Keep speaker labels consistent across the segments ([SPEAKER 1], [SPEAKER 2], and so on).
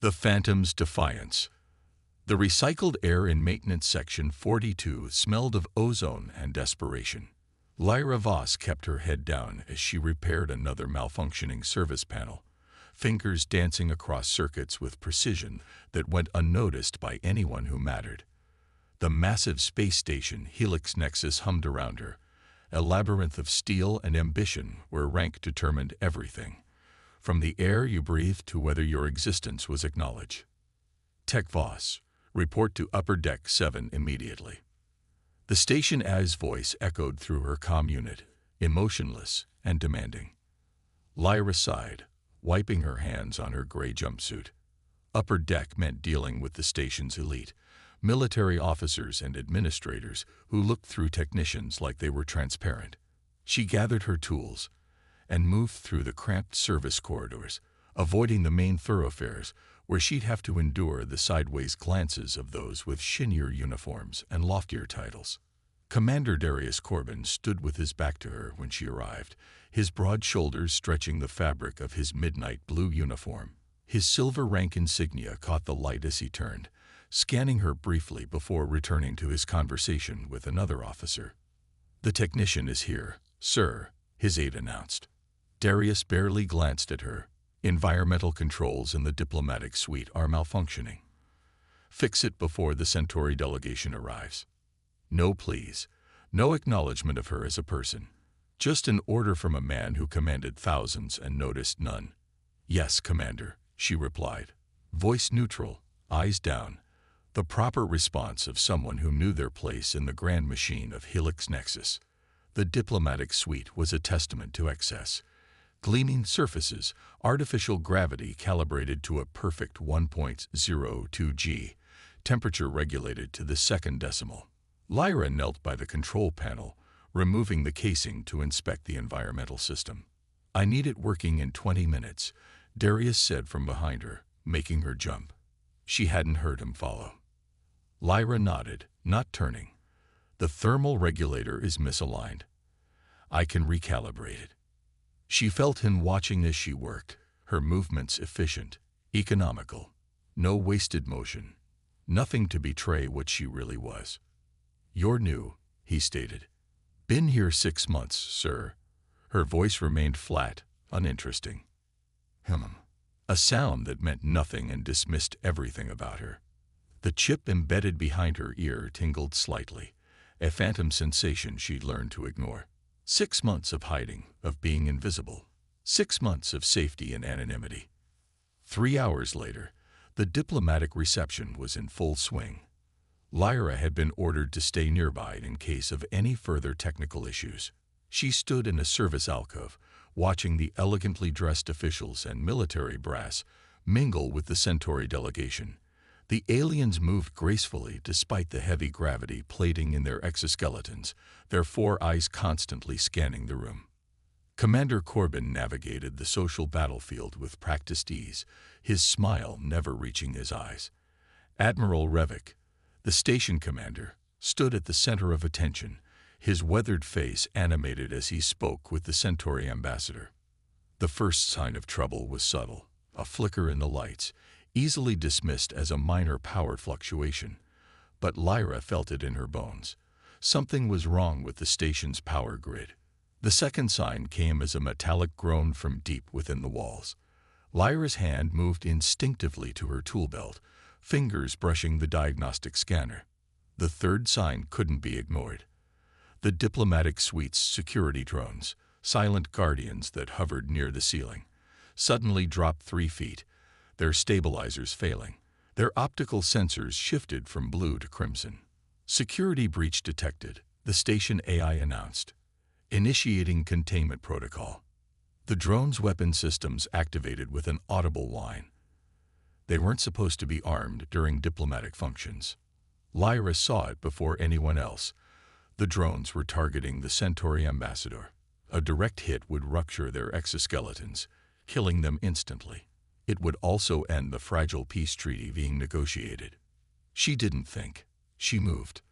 [SPEAKER 1] The Phantom's Defiance. The recycled air in Maintenance Section 42 smelled of ozone and desperation. Lyra Voss kept her head down as she repaired another malfunctioning service panel, fingers dancing across circuits with precision that went unnoticed by anyone who mattered. The massive space station Helix Nexus hummed around her, a labyrinth of steel and ambition where rank determined everything, from the air you breathed to whether your existence was acknowledged. Tech Voss, report to Upper Deck 7 immediately. The station AI's voice echoed through her comm unit, emotionless and demanding. Lyra sighed, wiping her hands on her gray jumpsuit. Upper Deck meant dealing with the station's elite, military officers and administrators who looked through technicians like they were transparent. She gathered her tools and moved through the cramped service corridors, avoiding the main thoroughfares where she'd have to endure the sideways glances of those with shinier uniforms and loftier titles. Commander Darius Corbin stood with his back to her when she arrived, his broad shoulders stretching the fabric of his midnight blue uniform. His silver rank insignia caught the light as he turned, scanning her briefly before returning to his conversation with another officer. "The technician is here, sir," his aide announced. Darius barely glanced at her. "Environmental controls in the diplomatic suite are malfunctioning. Fix it before the Centauri delegation arrives." No pleas, no acknowledgement of her as a person. Just an order from a man who commanded thousands and noticed none. "Yes, Commander," she replied, voice neutral, eyes down, the proper response of someone who knew their place in the grand machine of Helix Nexus. The diplomatic suite was a testament to excess. Gleaming surfaces, artificial gravity calibrated to a perfect 1.02 G, temperature regulated to the second decimal. Lyra knelt by the control panel, removing the casing to inspect the environmental system. "I need it working in 20 minutes, Darius said from behind her, making her jump. She hadn't heard him follow. Lyra nodded, not turning. "The thermal regulator is misaligned. I can recalibrate it." She felt him watching as she worked, her movements efficient, economical. No wasted motion, nothing to betray what she really was. "You're new," he stated. "Been here 6 months, sir." Her voice remained flat, uninteresting. A sound that meant nothing and dismissed everything about her. The chip embedded behind her ear tingled slightly, a phantom sensation she'd learned to ignore. 6 months of hiding, of being invisible. 6 months of safety and anonymity. 3 hours later, the diplomatic reception was in full swing. Lyra had been ordered to stay nearby in case of any further technical issues. She stood in a service alcove, watching the elegantly dressed officials and military brass mingle with the Centauri delegation. The aliens moved gracefully despite the heavy gravity plating in their exoskeletons, their 4 eyes constantly scanning the room. Commander Corbin navigated the social battlefield with practiced ease, his smile never reaching his eyes. Admiral Revik, the station commander, stood at the center of attention, his weathered face animated as he spoke with the Centauri ambassador. The first sign of trouble was subtle, a flicker in the lights, easily dismissed as a minor power fluctuation. But Lyra felt it in her bones. Something was wrong with the station's power grid. The second sign came as a metallic groan from deep within the walls. Lyra's hand moved instinctively to her tool belt, fingers brushing the diagnostic scanner. The third sign couldn't be ignored. The diplomatic suite's security drones, silent guardians that hovered near the ceiling, suddenly dropped 3 feet, their stabilizers failing. Their optical sensors shifted from blue to crimson. "Security breach detected," the station AI announced. "Initiating containment protocol." The drone's weapon systems activated with an audible whine. They weren't supposed to be armed during diplomatic functions. Lyra saw it before anyone else. The drones were targeting the Centauri ambassador. A direct hit would rupture their exoskeletons, killing them instantly. It would also end the fragile peace treaty being negotiated. She didn't think. She moved.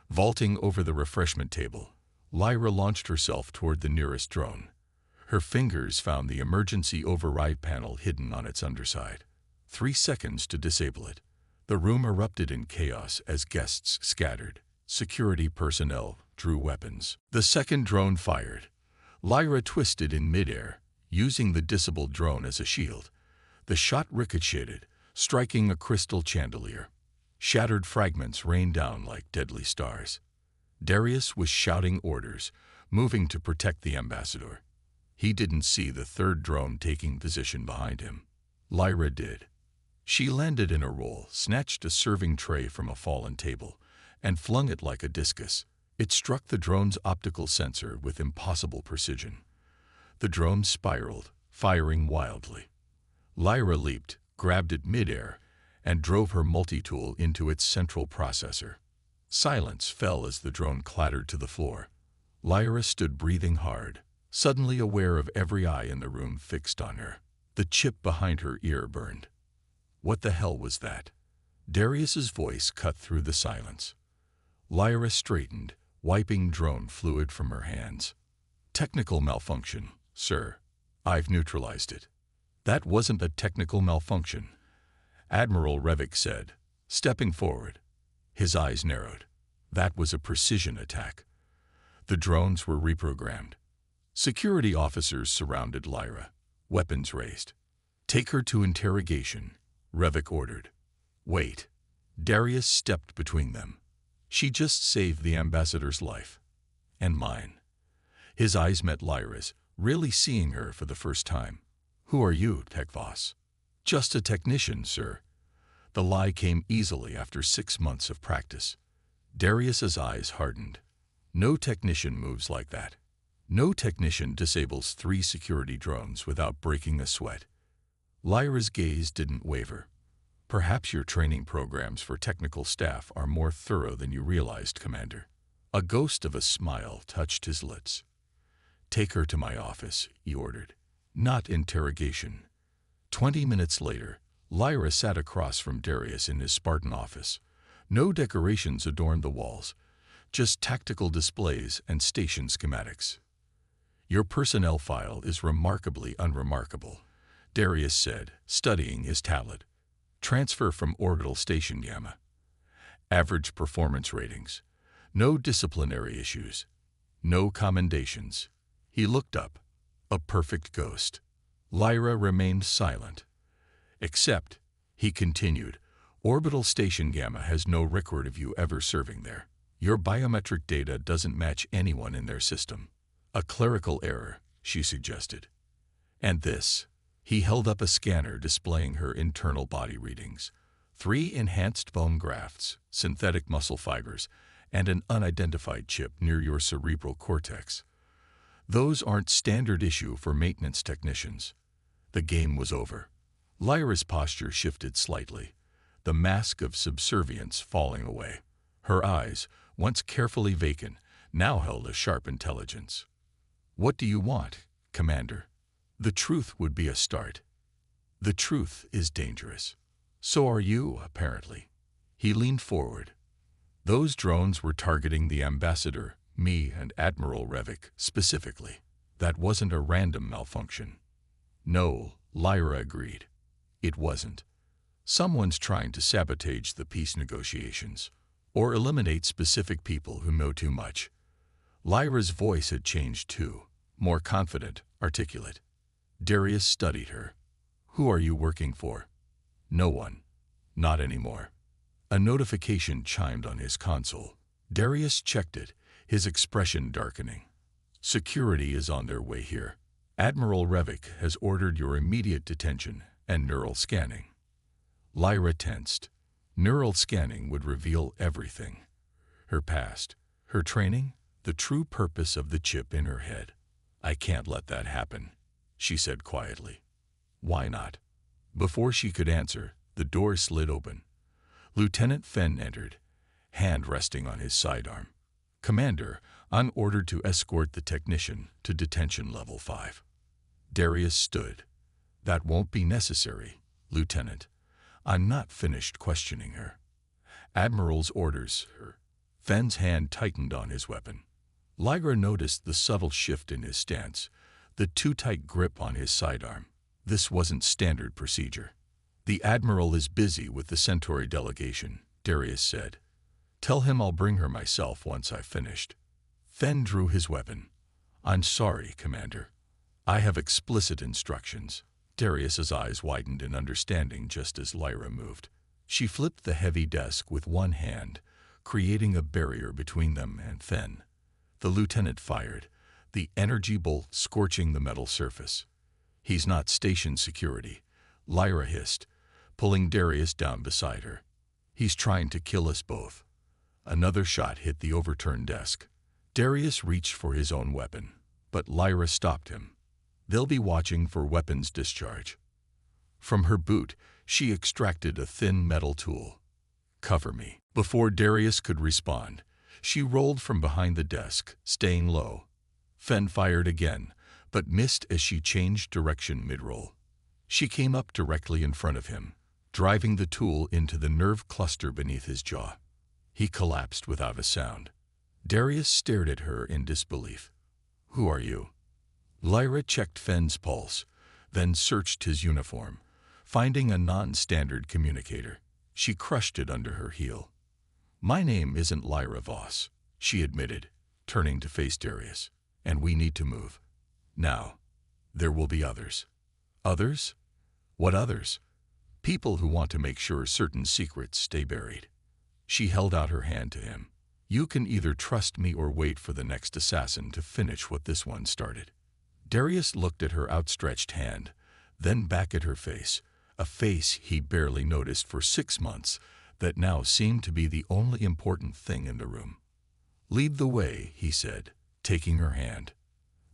[SPEAKER 1] Vaulting over the refreshment table, Lyra launched herself toward the nearest drone. Her fingers found the emergency override panel hidden on its underside. 3 seconds to disable it. The room erupted in chaos as guests scattered. Security personnel drew weapons. The second drone fired. Lyra twisted in midair, using the disabled drone as a shield. The shot ricocheted, striking a crystal chandelier. Shattered fragments rained down like deadly stars. Darius was shouting orders, moving to protect the ambassador. He didn't see the third drone taking position behind him. Lyra did. She landed in a roll, snatched a serving tray from a fallen table, and flung it like a discus. It struck the drone's optical sensor with impossible precision. The drone spiraled, firing wildly. Lyra leaped, grabbed it midair, and drove her multi-tool into its central processor. Silence fell as the drone clattered to the floor. Lyra stood breathing hard, suddenly aware of every eye in the room fixed on her. The chip behind her ear burned. What the hell was that? Darius's voice cut through the silence. Lyra straightened, wiping drone fluid from her hands. Technical malfunction, sir. I've neutralized it. That wasn't a technical malfunction, Admiral Revik said, stepping forward. His eyes narrowed. That was a precision attack. The drones were reprogrammed. Security officers surrounded Lyra, weapons raised. Take her to interrogation, Revik ordered. Wait. Darius stepped between them. She just saved the ambassador's life. And mine. His eyes met Lyra's, really seeing her for the first time. Who are you, Techvos? Just a technician, sir. The lie came easily after 6 months of practice. Darius's eyes hardened. No technician moves like that. No technician disables 3 security drones without breaking a sweat. Lyra's gaze didn't waver. Perhaps your training programs for technical staff are more thorough than you realized, Commander. A ghost of a smile touched his lips. Take her to my office, he ordered. Not interrogation. 20 minutes later, Lyra sat across from Darius in his Spartan office. No decorations adorned the walls, just tactical displays and station schematics. Your personnel file is remarkably unremarkable, Darius said, studying his tablet. Transfer from orbital station Gamma. Average performance ratings. No disciplinary issues. No commendations. He looked up. A perfect ghost. Lyra remained silent. Except, he continued, orbital station Gamma has no record of you ever serving there. Your biometric data doesn't match anyone in their system. A clerical error, she suggested. And this. He held up a scanner displaying her internal body readings. 3 enhanced bone grafts, synthetic muscle fibers, and an unidentified chip near your cerebral cortex. Those aren't standard issue for maintenance technicians. The game was over. Lyra's posture shifted slightly, the mask of subservience falling away. Her eyes, once carefully vacant, now held a sharp intelligence. What do you want, Commander? The truth would be a start. The truth is dangerous. So are you, apparently. He leaned forward. Those drones were targeting the ambassador, me and Admiral Revik specifically. That wasn't a random malfunction. No, Lyra agreed. It wasn't. Someone's trying to sabotage the peace negotiations, or eliminate specific people who know too much. Lyra's voice had changed too, more confident, articulate. Darius studied her. Who are you working for? No one. Not anymore. A notification chimed on his console. Darius checked it, his expression darkening. Security is on their way here. Admiral Revik has ordered your immediate detention and neural scanning. Lyra tensed. Neural scanning would reveal everything. Her past, her training, the true purpose of the chip in her head. I can't let that happen, she said quietly. Why not? Before she could answer, the door slid open. Lieutenant Fenn entered, hand resting on his sidearm. Commander, I'm ordered to escort the technician to detention level 5. Darius stood. That won't be necessary, Lieutenant. I'm not finished questioning her. Admiral's orders, her. Fenn's hand tightened on his weapon. Lyra noticed the subtle shift in his stance, the too tight grip on his sidearm. This wasn't standard procedure. "The Admiral is busy with the Centauri delegation," Darius said. "Tell him I'll bring her myself once I've finished." Fen drew his weapon. "I'm sorry, Commander. I have explicit instructions." Darius's eyes widened in understanding just as Lyra moved. She flipped the heavy desk with one hand, creating a barrier between them and Fen. The lieutenant fired, the energy bolt scorching the metal surface. "He's not station security," Lyra hissed, pulling Darius down beside her. "He's trying to kill us both." Another shot hit the overturned desk. Darius reached for his own weapon, but Lyra stopped him. "They'll be watching for weapons discharge." From her boot, she extracted a thin metal tool. "Cover me." Before Darius could respond, she rolled from behind the desk, staying low. Fen fired again, but missed as she changed direction mid-roll. She came up directly in front of him, driving the tool into the nerve cluster beneath his jaw. He collapsed without a sound. Darius stared at her in disbelief. "Who are you?" Lyra checked Fen's pulse, then searched his uniform, finding a non-standard communicator. She crushed it under her heel. "My name isn't Lyra Voss," she admitted, turning to face Darius. "And we need to move. Now. There will be others." "Others? What others?" "People who want to make sure certain secrets stay buried." She held out her hand to him. "You can either trust me or wait for the next assassin to finish what this one started." Darius looked at her outstretched hand, then back at her face, a face he barely noticed for 6 months that now seemed to be the only important thing in the room. "Lead the way," he said, taking her hand.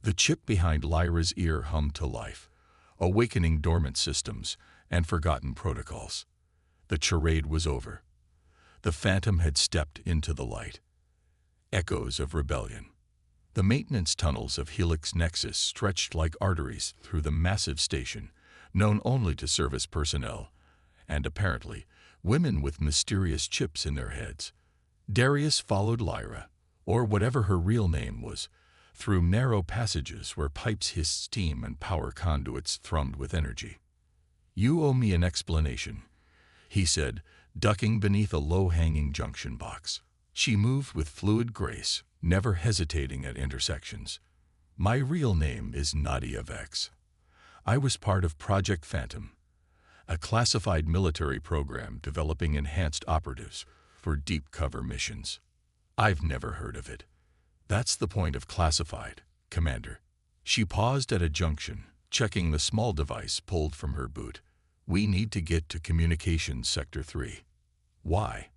[SPEAKER 1] The chip behind Lyra's ear hummed to life, awakening dormant systems and forgotten protocols. The charade was over. The Phantom had stepped into the light. Echoes of rebellion. The maintenance tunnels of Helix Nexus stretched like arteries through the massive station, known only to service personnel, and apparently women with mysterious chips in their heads. Darius followed Lyra, or whatever her real name was, through narrow passages where pipes hissed steam and power conduits thrummed with energy. "You owe me an explanation," he said, ducking beneath a low-hanging junction box. She moved with fluid grace, never hesitating at intersections. "My real name is Nadia Vex. I was part of Project Phantom, a classified military program developing enhanced operatives for deep cover missions." "I've never heard of it." "That's the point of classified, Commander." She paused at a junction, checking the small device pulled from her boot. "We need to get to Communications Sector 3. "Why?"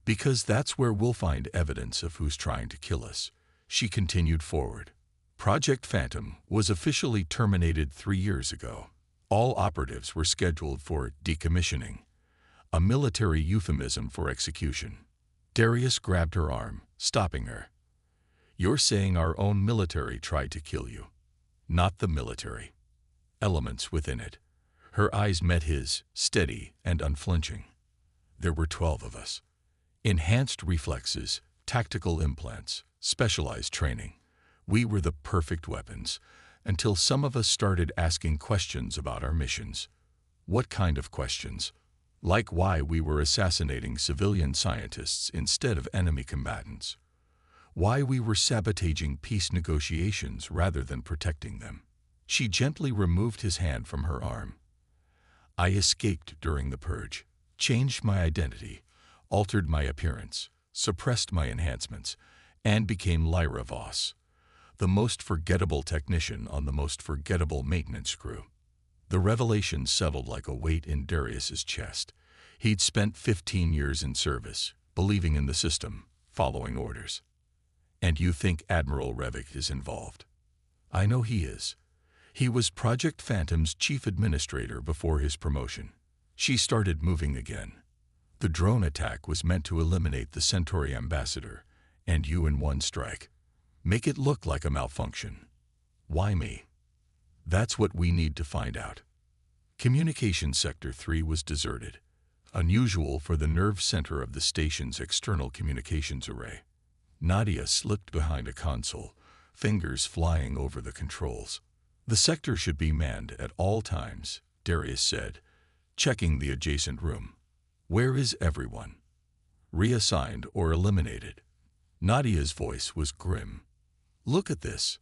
[SPEAKER 1] "Because that's where we'll find evidence of who's trying to kill us." She continued forward. Project Phantom was officially terminated 3 years ago. All operatives were scheduled for decommissioning, a military euphemism for execution. Darius grabbed her arm, stopping her. "You're saying our own military tried to kill you." "Not the military. Elements within it." Her eyes met his, steady and unflinching. "There were 12 of us. Enhanced reflexes, tactical implants, specialized training. We were the perfect weapons, until some of us started asking questions about our missions." "What kind of questions?" "Like why we were assassinating civilian scientists instead of enemy combatants. Why we were sabotaging peace negotiations rather than protecting them." She gently removed his hand from her arm. "I escaped during the purge, changed my identity, altered my appearance, suppressed my enhancements, and became Lyra Voss, the most forgettable technician on the most forgettable maintenance crew." The revelation settled like a weight in Darius's chest. He'd spent 15 years in service, believing in the system, following orders. "And you think Admiral Revik is involved?" "I know he is. He was Project Phantom's chief administrator before his promotion." She started moving again. "The drone attack was meant to eliminate the Centauri ambassador, and you in one strike. Make it look like a malfunction. Why me?" "That's what we need to find out." Communication Sector 3 was deserted, unusual for the nerve center of the station's external communications array. Nadia slipped behind a console, fingers flying over the controls. "The sector should be manned at all times," Darius said, checking the adjacent room. Where is everyone? Reassigned or eliminated? Nadia's voice was grim. Look at this.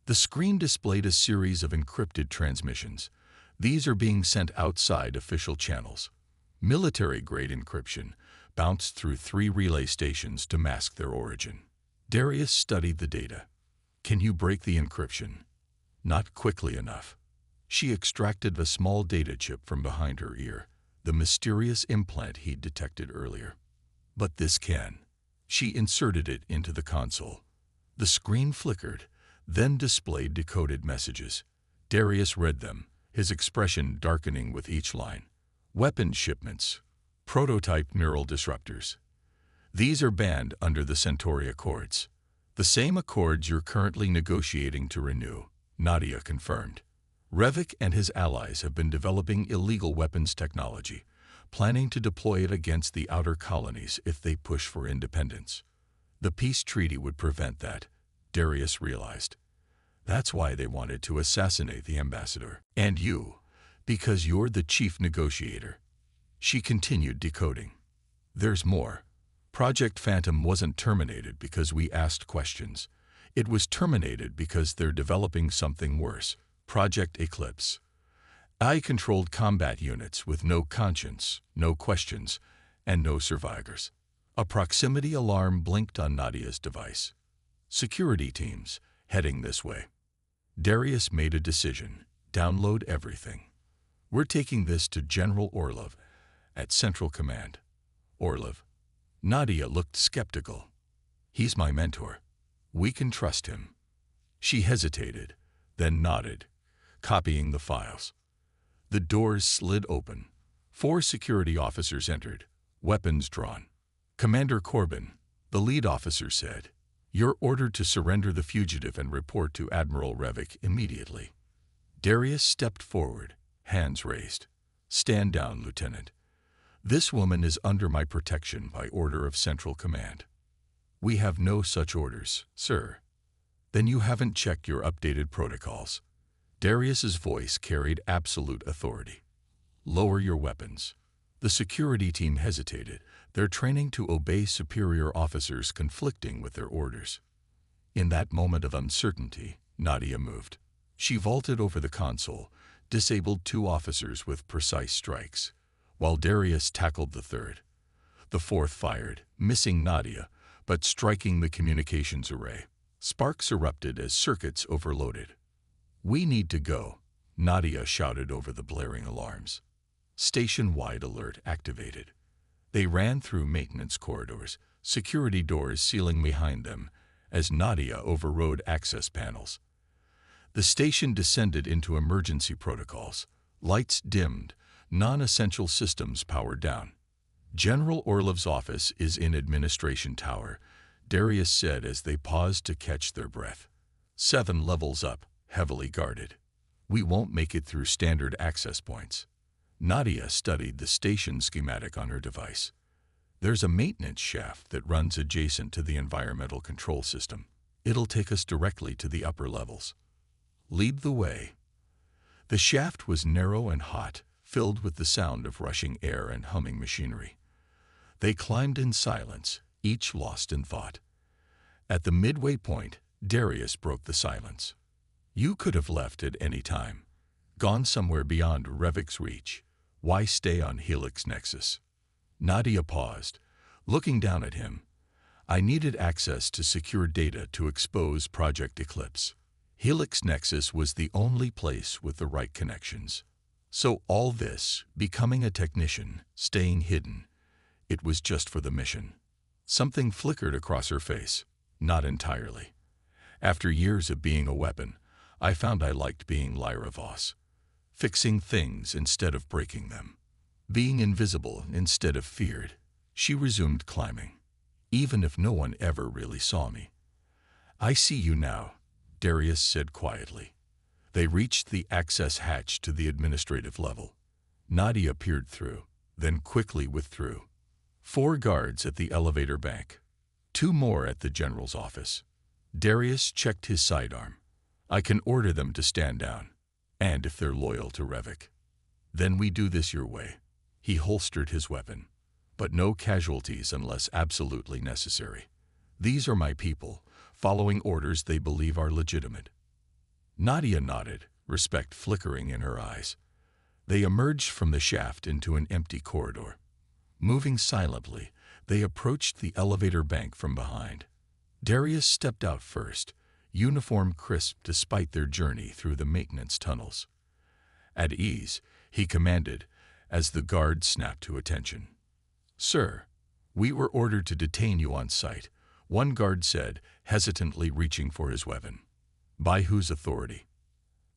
[SPEAKER 1] The screen displayed a series of encrypted transmissions. These are being sent outside official channels. Military-grade encryption bounced through 3 relay stations to mask their origin. Darius studied the data. Can you break the encryption? Not quickly enough. She extracted a small data chip from behind her ear, the mysterious implant he'd detected earlier. But this can. She inserted it into the console. The screen flickered, then displayed decoded messages. Darius read them, his expression darkening with each line. Weapons shipments. Prototype neural disruptors. These are banned under the Centauri Accords. The same accords you're currently negotiating to renew, Nadia confirmed. Revik and his allies have been developing illegal weapons technology, planning to deploy it against the outer colonies if they push for independence. The peace treaty would prevent that, Darius realized. That's why they wanted to assassinate the ambassador. And you, because you're the chief negotiator. She continued decoding. There's more. Project Phantom wasn't terminated because we asked questions. It was terminated because they're developing something worse. Project Eclipse. AI-controlled combat units with no conscience, no questions, and no survivors. A proximity alarm blinked on Nadia's device. Security teams, heading this way. Darius made a decision. Download everything. We're taking this to General Orlov at Central Command. Orlov. Nadia looked skeptical. He's my mentor. We can trust him. She hesitated, then nodded, copying the files. The doors slid open. 4 security officers entered, weapons drawn. Commander Corbin, the lead officer, said, "You're ordered to surrender the fugitive and report to Admiral Revik immediately." Darius stepped forward, hands raised. "Stand down, Lieutenant. This woman is under my protection by order of Central Command." "We have no such orders, sir." "Then you haven't checked your updated protocols." Darius's voice carried absolute authority. "Lower your weapons." The security team hesitated, their training to obey superior officers conflicting with their orders. In that moment of uncertainty, Nadia moved. She vaulted over the console, disabled 2 officers with precise strikes, while Darius tackled the 3rd. The 4th fired, missing Nadia, but striking the communications array. Sparks erupted as circuits overloaded. "We need to go," Nadia shouted over the blaring alarms. Station-wide alert activated. They ran through maintenance corridors, security doors sealing behind them, as Nadia overrode access panels. The station descended into emergency protocols. Lights dimmed, non-essential systems powered down. "General Orlov's office is in Administration Tower," Darius said as they paused to catch their breath. 7 levels up, heavily guarded. "We won't make it through standard access points." Nadia studied the station schematic on her device. "There's a maintenance shaft that runs adjacent to the environmental control system. It'll take us directly to the upper levels." "Lead the way." The shaft was narrow and hot, filled with the sound of rushing air and humming machinery. They climbed in silence, each lost in thought. At the midway point, Darius broke the silence. "You could have left at any time, gone somewhere beyond Revik's reach. Why stay on Helix Nexus?" Nadia paused, looking down at him. "I needed access to secure data to expose Project Eclipse. Helix Nexus was the only place with the right connections. So all this, becoming a technician, staying hidden, it was just for the mission." Something flickered across her face. "Not entirely. After years of being a weapon, I found I liked being Lyra Voss. Fixing things instead of breaking them. Being invisible instead of feared." She resumed climbing. "Even if no one ever really saw me." "I see you now," Darius said quietly. They reached the access hatch to the administrative level. Nadia peered through, then quickly withdrew. 4 guards at the elevator bank. 2 more at the general's office. Darius checked his sidearm. "I can order them to stand down, and if they're loyal to Revik." Then we do this your way. He holstered his weapon. But no casualties unless absolutely necessary. These are my people, following orders they believe are legitimate. Nadia nodded, respect flickering in her eyes. They emerged from the shaft into an empty corridor. Moving silently, they approached the elevator bank from behind. Darius stepped out first, uniform crisp despite their journey through the maintenance tunnels. At ease, he commanded, as the guard snapped to attention. "Sir, we were ordered to detain you on site," one guard said, hesitantly reaching for his weapon. "By whose authority?"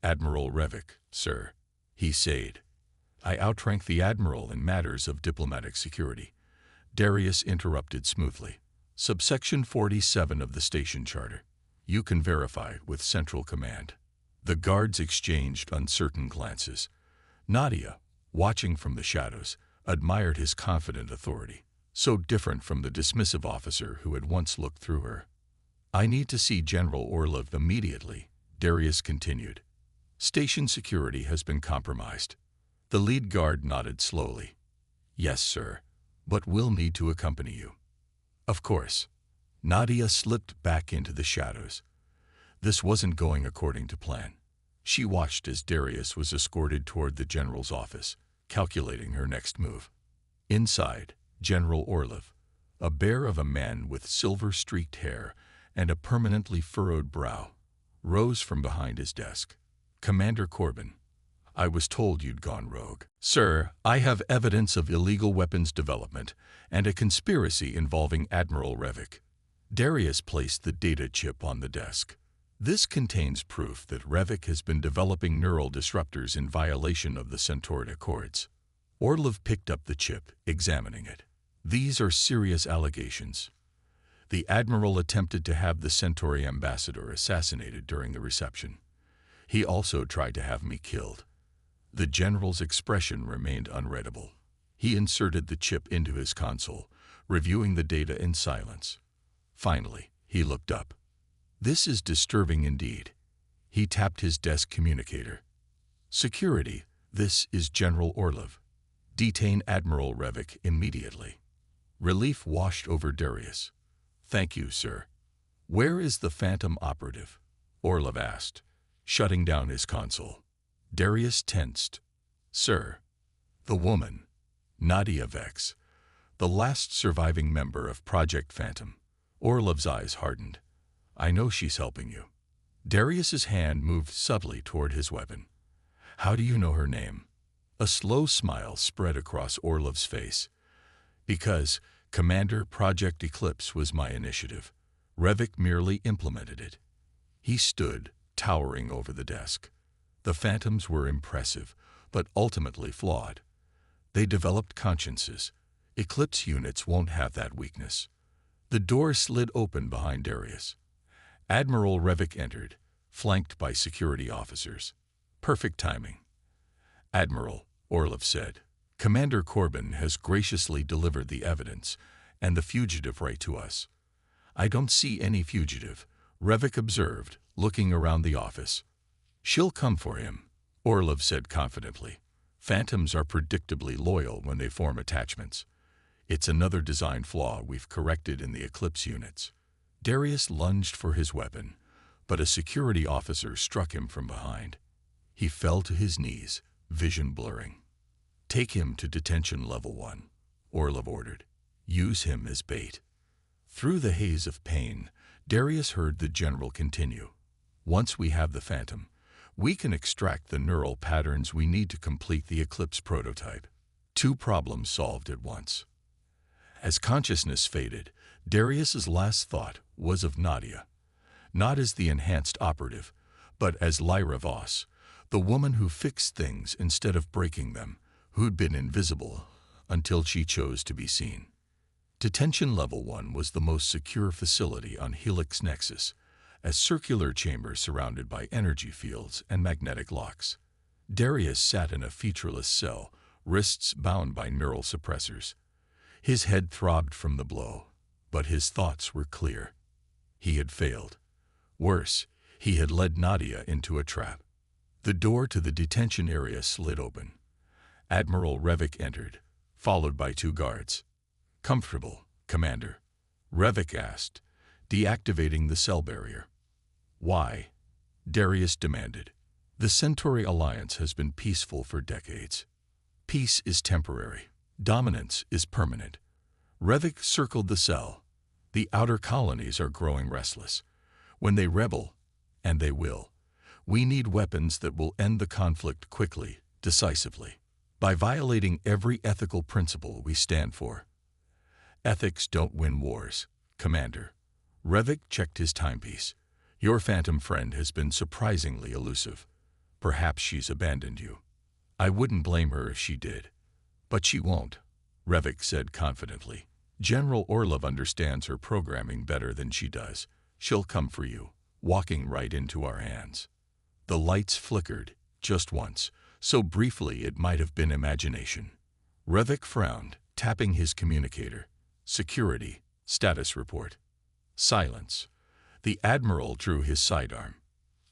[SPEAKER 1] "Admiral Revik, sir," he said. "I outrank the Admiral in matters of diplomatic security." Darius interrupted smoothly. "Subsection 47 of the station charter. You can verify with Central Command." The guards exchanged uncertain glances. Nadia, watching from the shadows, admired his confident authority, so different from the dismissive officer who had once looked through her. "I need to see General Orlov immediately," Darius continued. "Station security has been compromised." The lead guard nodded slowly. "Yes, sir, but we'll need to accompany you." "Of course." Nadia slipped back into the shadows. This wasn't going according to plan. She watched as Darius was escorted toward the general's office, calculating her next move. Inside, General Orlov, a bear of a man with silver-streaked hair and a permanently furrowed brow, rose from behind his desk. "Commander Corbin, I was told you'd gone rogue. Sir, I have evidence of illegal weapons development and a conspiracy involving Admiral Revik." Darius placed the data chip on the desk. "This contains proof that Revik has been developing neural disruptors in violation of the Centauride Accords." Orlov picked up the chip, examining it. "These are serious allegations. The Admiral attempted to have the Centauri ambassador assassinated during the reception. He also tried to have me killed." The general's expression remained unreadable. He inserted the chip into his console, reviewing the data in silence. Finally, he looked up. "This is disturbing indeed." He tapped his desk communicator. "Security, this is General Orlov. Detain Admiral Revik immediately." Relief washed over Darius. "Thank you, sir." "Where is the Phantom operative?" Orlov asked, shutting down his console. Darius tensed. "Sir, the woman, Nadia Vex, the last surviving member of Project Phantom." Orlov's eyes hardened. "I know she's helping you." Darius's hand moved subtly toward his weapon. "How do you know her name?" A slow smile spread across Orlov's face. "Because, Commander, Project Eclipse was my initiative. Revik merely implemented it." He stood, towering over the desk. The Phantoms were impressive, but ultimately flawed. They developed consciences. Eclipse units won't have that weakness. The door slid open behind Darius. Admiral Revik entered, flanked by security officers. Perfect timing. "Admiral," Orlov said, "Commander Corbin has graciously delivered the evidence and the fugitive right to us." "I don't see any fugitive," Revik observed, looking around the office. "She'll come for him," Orlov said confidently. "Phantoms are predictably loyal when they form attachments. It's another design flaw we've corrected in the Eclipse units." Darius lunged for his weapon, but a security officer struck him from behind. He fell to his knees, vision blurring. "Take him to detention level 1, Orlov ordered. "Use him as bait." Through the haze of pain, Darius heard the general continue. "Once we have the Phantom, we can extract the neural patterns we need to complete the Eclipse prototype." Two problems solved at once. As consciousness faded, Darius's last thought was of Nadia. Not as the enhanced operative, but as Lyra Voss, the woman who fixed things instead of breaking them, who'd been invisible until she chose to be seen. Detention Level 1 was the most secure facility on Helix Nexus, a circular chamber surrounded by energy fields and magnetic locks. Darius sat in a featureless cell, wrists bound by neural suppressors. His head throbbed from the blow, but his thoughts were clear. He had failed. Worse, he had led Nadia into a trap. The door to the detention area slid open. Admiral Revik entered, followed by 2 guards. "Comfortable, Commander?" Revik asked, deactivating the cell barrier. "Why?" Darius demanded. "The Centauri Alliance has been peaceful for decades. Peace is temporary. Dominance is permanent." Revik circled the cell. "The outer colonies are growing restless. When they rebel, and they will, we need weapons that will end the conflict quickly, decisively, by violating every ethical principle we stand for." "Ethics don't win wars, Commander." Revik checked his timepiece. "Your phantom friend has been surprisingly elusive. Perhaps she's abandoned you." "I wouldn't blame her if she did. But she won't," Revik said confidently. "General Orlov understands her programming better than she does. She'll come for you, walking right into our hands." The lights flickered, just once, so briefly it might have been imagination. Revik frowned, tapping his communicator. "Security, status report." Silence. The Admiral drew his sidearm.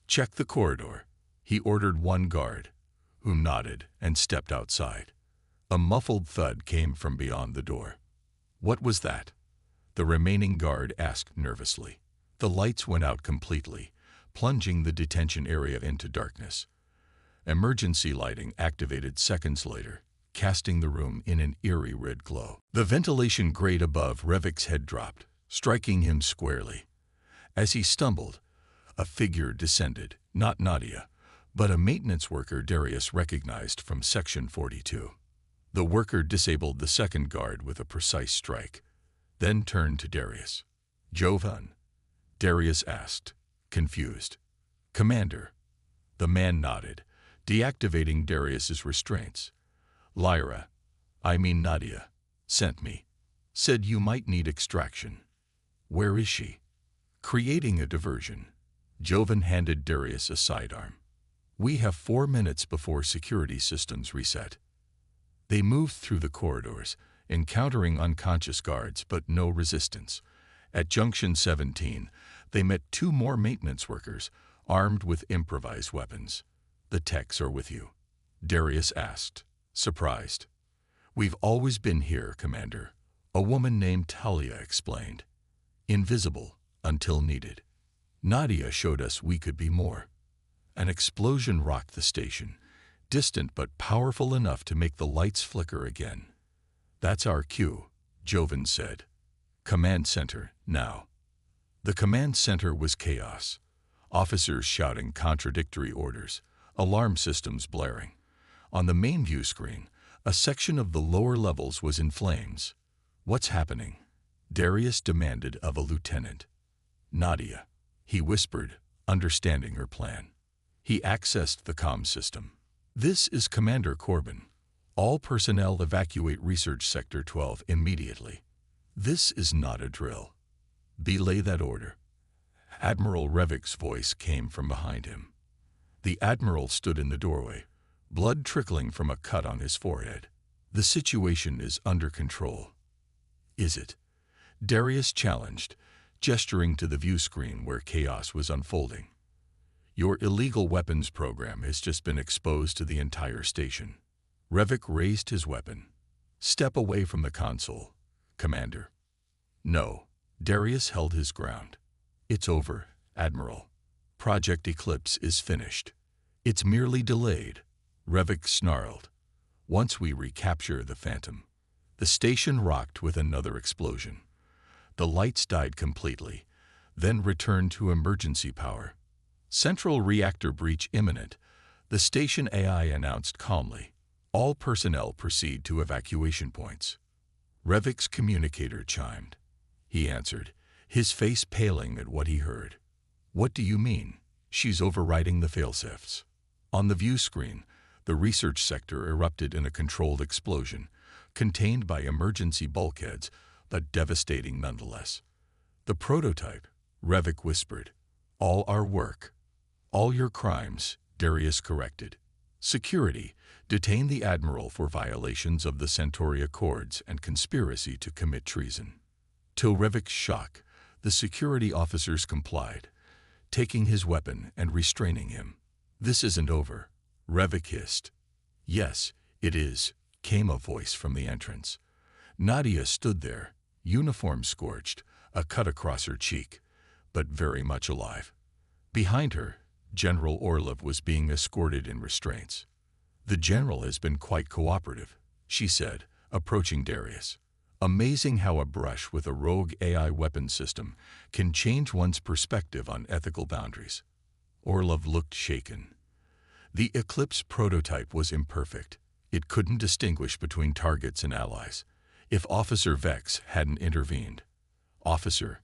[SPEAKER 1] "Check the corridor." He ordered 1 guard, who nodded and stepped outside. A muffled thud came from beyond the door. "What was that?" the remaining guard asked nervously. The lights went out completely, plunging the detention area into darkness. Emergency lighting activated seconds later, casting the room in an eerie red glow. The ventilation grate above Revik's head dropped, striking him squarely. As he stumbled, a figure descended, not Nadia, but a maintenance worker Darius recognized from Section 42. The worker disabled the second guard with a precise strike, then turned to Darius. "Jovan?" Darius asked, confused. "Commander." The man nodded, deactivating Darius's restraints. Nadia, sent me. Said you might need extraction." "Where is she?" "Creating a diversion." Jovan handed Darius a sidearm. "We have 4 minutes before security systems reset." They moved through the corridors, encountering unconscious guards but no resistance. At Junction 17, they met 2 more maintenance workers, armed with improvised weapons. "The techs are with you?" Darius asked, surprised. "We've always been here, Commander," a woman named Talia explained. "Invisible, until needed. Nadia showed us we could be more." An explosion rocked the station, distant but powerful enough to make the lights flicker again. "That's our cue," Jovan said. "Command center, now." The command center was chaos. Officers shouting contradictory orders, alarm systems blaring. On the main view screen, a section of the lower levels was in flames. "What's happening?" Darius demanded of a lieutenant. "Nadia," he whispered, understanding her plan. He accessed the comm system. "This is Commander Corbin. All personnel evacuate Research Sector 12 immediately." "This is not a drill." "Belay that order." Admiral Revik's voice came from behind him. The Admiral stood in the doorway, blood trickling from a cut on his forehead. "The situation is under control." "Is it?" Darius challenged, gesturing to the view screen where chaos was unfolding. "Your illegal weapons program has just been exposed to the entire station." Revik raised his weapon. "Step away from the console, Commander." "No." Darius held his ground. "It's over, Admiral. Project Eclipse is finished." "It's merely delayed," Revik snarled. "Once we recapture the Phantom." The station rocked with another explosion. The lights died completely, then returned to emergency power. "Central reactor breach imminent," the station AI announced calmly. "All personnel proceed to evacuation points." Revik's communicator chimed. He answered, his face paling at what he heard. "What do you mean?" "She's overriding the failsafes." On the view screen, the research sector erupted in a controlled explosion, contained by emergency bulkheads, but devastating nonetheless. "The prototype," Revik whispered. "All our work." "All your crimes," Darius corrected. "Security, detain the Admiral for violations of the Centauri Accords and conspiracy to commit treason." To Revik's shock, the security officers complied, taking his weapon and restraining him. "This isn't over," Revik hissed. "Yes, "It is," came a voice from the entrance. Nadia stood there, uniform scorched, a cut across her cheek, but very much alive. Behind her, General Orlov was being escorted in restraints. "The general has been quite cooperative," she said, approaching Darius. "Amazing how a brush with a rogue AI weapon system can change one's perspective on ethical boundaries." Orlov looked shaken. The Eclipse prototype was imperfect. It couldn't distinguish between targets and allies. If Officer Vex hadn't intervened. "Officer?"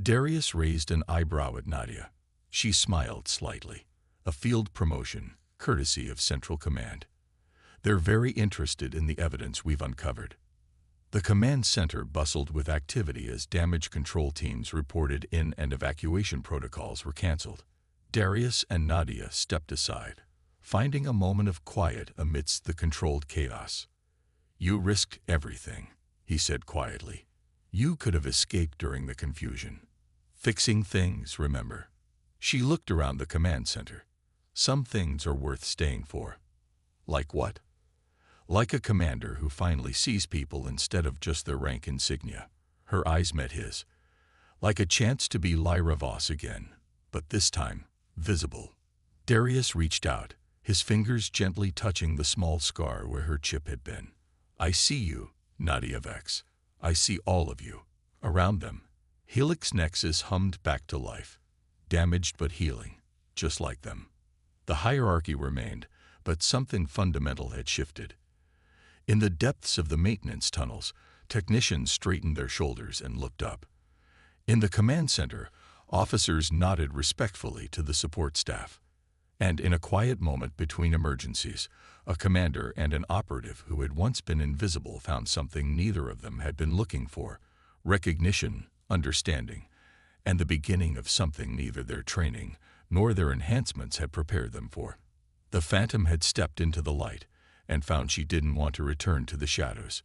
[SPEAKER 1] Darius raised an eyebrow at Nadia. She smiled slightly. "A field promotion, courtesy of Central Command. They're very interested in the evidence we've uncovered." The command center bustled with activity as damage control teams reported in and evacuation protocols were canceled. Darius and Nadia stepped aside, finding a moment of quiet amidst the controlled chaos. "You risked everything," he said quietly. "You could have escaped during the confusion. Fixing things, remember." She looked around the command center. "Some things are worth staying for." "Like what?" "Like a commander who finally sees people instead of just their rank insignia." Her eyes met his. "Like a chance to be Lyra Voss again, but this time, visible." Darius reached out, his fingers gently touching the small scar where her chip had been. "I see you, Nadia Vex. I see all of you." Around them, Helix Nexus hummed back to life, damaged but healing, just like them. The hierarchy remained, but something fundamental had shifted. In the depths of the maintenance tunnels, technicians straightened their shoulders and looked up. In the command center, officers nodded respectfully to the support staff. And in a quiet moment between emergencies, a commander and an operative who had once been invisible found something neither of them had been looking for: recognition, understanding, and the beginning of something neither their training nor their enhancements had prepared them for. The Phantom had stepped into the light and found she didn't want to return to the shadows.